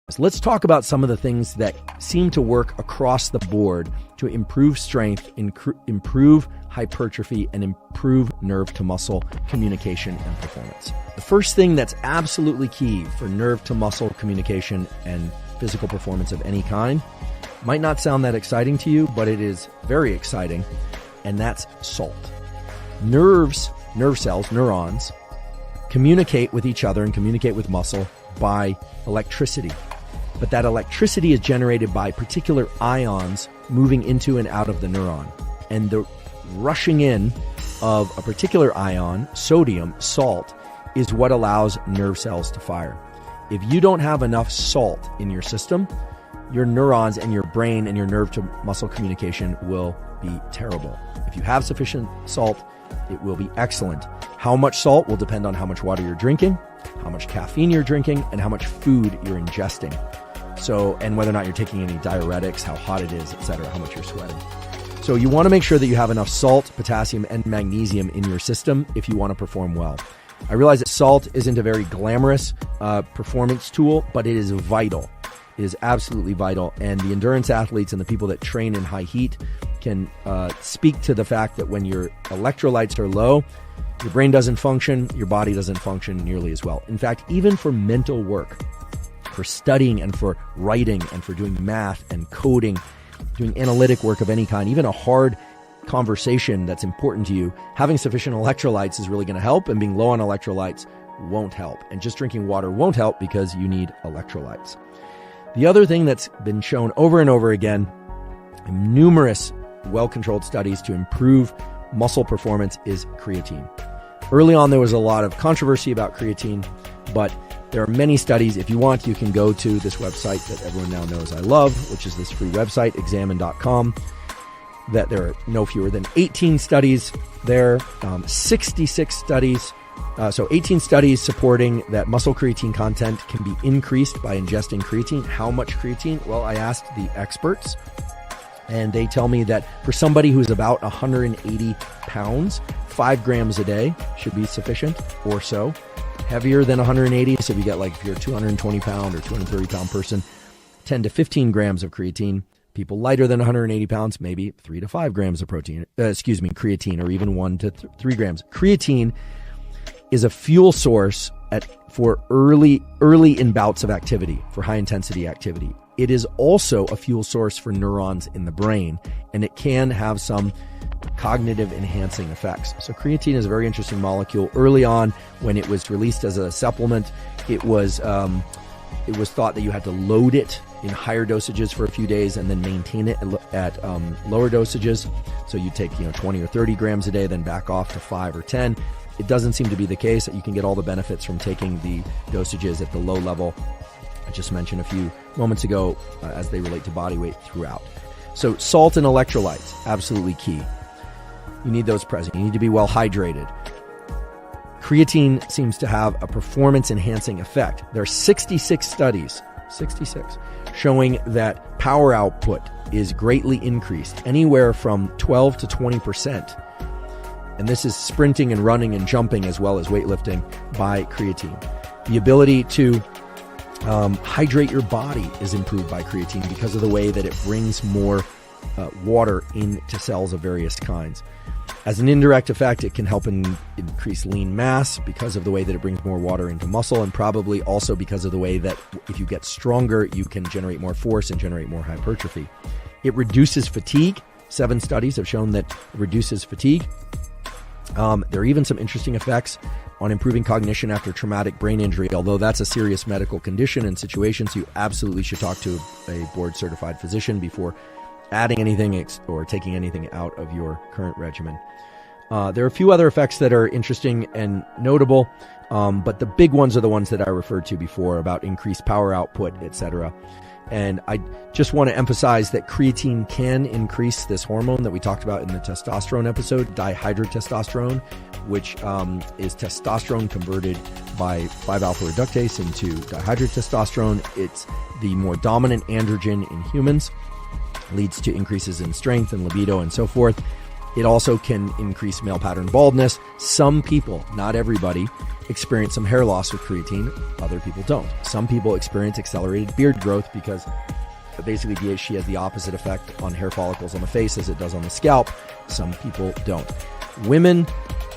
So let's talk about some of the things that seem to work across the board to improve strength, improve hypertrophy, and improve nerve to muscle communication and performance. The first thing that's absolutely key for nerve to muscle communication and physical performance of any kind might not sound that exciting to you, but it is very exciting, and that's salt. Nerve cells, neurons, communicate with each other and communicate with muscle by electricity. But that electricity is generated by particular ions moving into and out of the neuron. And the rushing in of a particular ion, sodium, salt, is what allows nerve cells to fire. If you don't have enough salt in your system, your neurons and your brain and your nerve to muscle communication will be terrible. If you have sufficient salt, it will be excellent. How much salt will depend on how much water you're drinking, how much caffeine you're drinking, and how much food you're ingesting. And whether or not you're taking any diuretics, how hot it is, etc., how much you're sweating. So you want to make sure that you have enough salt, potassium, and magnesium in your system if you want to perform well. I realize that salt isn't a very glamorous performance tool, but it is vital. It is absolutely vital. And the endurance athletes and the people that train in high heat can speak to the fact that when your electrolytes are low, your brain doesn't function, your body doesn't function nearly as well. In fact, even for mental work, for studying and for writing and for doing math and coding, doing analytic work of any kind, even a hard conversation that's important to you, having sufficient electrolytes is really going to help, and being low on electrolytes won't help. And just drinking water won't help because you need electrolytes. The other thing that's been shown over and over again in numerous well-controlled studies to improve muscle performance is creatine. Early on, there was a lot of controversy about creatine, but there are many studies. If you want, you can go to this website that everyone now knows I love, which is this free website, examine.com, that there are no fewer than 18 studies there, 66 studies. 18 studies supporting that muscle creatine content can be increased by ingesting creatine. How much creatine? Well, I asked the experts, and they tell me that for somebody who's about 180 pounds, 5 grams a day should be sufficient or so. Heavier than 180, so if you get if you're a 220 pound or 230 pound person, 10 to 15 grams of creatine. People lighter than 180 pounds, maybe 3 to 5 grams of creatine, or even 1 to 3 grams. Creatine is a fuel source for early in bouts of activity, for high intensity activity. It is also a fuel source for neurons in the brain, and it can have some cognitive enhancing effects. So creatine is a very interesting molecule. Early on, when it was released as a supplement, it was thought that you had to load it in higher dosages for a few days and then maintain it at lower dosages. So you take 20 or 30 grams a day, then back off to 5 or 10. It doesn't seem to be the case that you can get all the benefits from taking the dosages at the low level I just mentioned a few moments ago as they relate to body weight throughout. So salt and electrolytes, absolutely key. You need those present. You need to be well hydrated. Creatine seems to have a performance enhancing effect. There are 66 studies, showing that power output is greatly increased, anywhere from 12 to 20%. And this is sprinting and running and jumping as well as weightlifting by creatine. The ability to hydrate your body is improved by creatine because of the way that it brings more water into cells of various kinds. As an indirect effect, it can help increase lean mass because of the way that it brings more water into muscle, and probably also because of the way that if you get stronger, you can generate more force and generate more hypertrophy. It reduces fatigue. 7 studies have shown that it reduces fatigue. There are even some interesting effects on improving cognition after traumatic brain injury, although that's a serious medical condition and situation, so you absolutely should talk to a board-certified physician before adding anything or taking anything out of your current regimen. There are a few other effects that are interesting and notable, but the big ones are the ones that I referred to before about increased power output, etc. And I just want to emphasize that creatine can increase this hormone that we talked about in the testosterone episode, dihydrotestosterone, which is testosterone converted by 5-alpha reductase into dihydrotestosterone. It's the more dominant androgen in humans, leads to increases in strength and libido and so forth. It also can increase male pattern baldness. Some people, not everybody, experience some hair loss with creatine. Other people don't. Some people experience accelerated beard growth because basically DHT has the opposite effect on hair follicles on the face as it does on the scalp. Some people don't. Women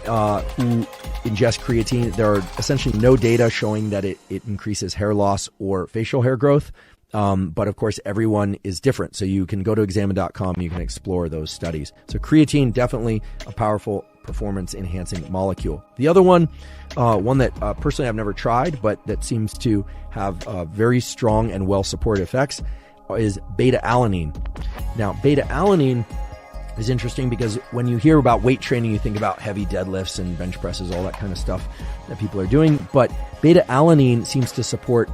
who ingest creatine, there are essentially no data showing that it increases hair loss or facial hair growth. But of course, everyone is different. So you can go to examine.com and you can explore those studies. So creatine, definitely a powerful performance enhancing molecule. The other one that personally I've never tried, but that seems to have very strong and well supported effects is beta-alanine. Now, beta-alanine is interesting because when you hear about weight training, you think about heavy deadlifts and bench presses, all that kind of stuff that people are doing. But beta-alanine seems to support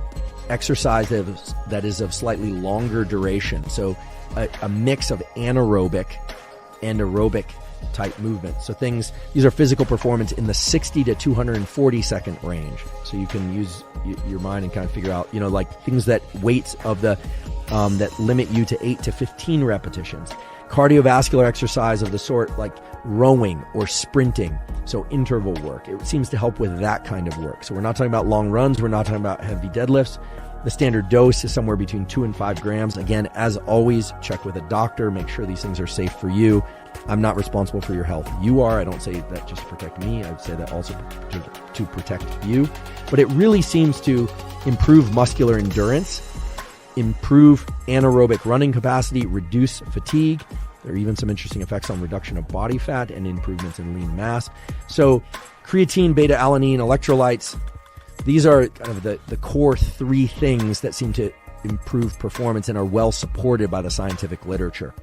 exercise that is of slightly longer duration. So a mix of anaerobic and aerobic type movement. So these are physical performance in the 60 to 240 second range. So you can use your mind and kind of figure out, like things that weights of the, that limit you to 8 to 15 repetitions. Cardiovascular exercise of the sort like rowing or sprinting. So interval work. It seems to help with that kind of work. So we're not talking about long runs. We're not talking about heavy deadlifts. The standard dose is somewhere between 2 and 5 grams. Again, as always, check with a doctor. Make sure these things are safe for you. I'm not responsible for your health. You are. I don't say that just to protect me. I would say that also to protect you. But it really seems to improve muscular endurance, improve anaerobic running capacity, reduce fatigue. There are even some interesting effects on reduction of body fat and improvements in lean mass. So creatine, beta-alanine, electrolytes, these are kind of the core 3 things that seem to improve performance and are well supported by the scientific literature.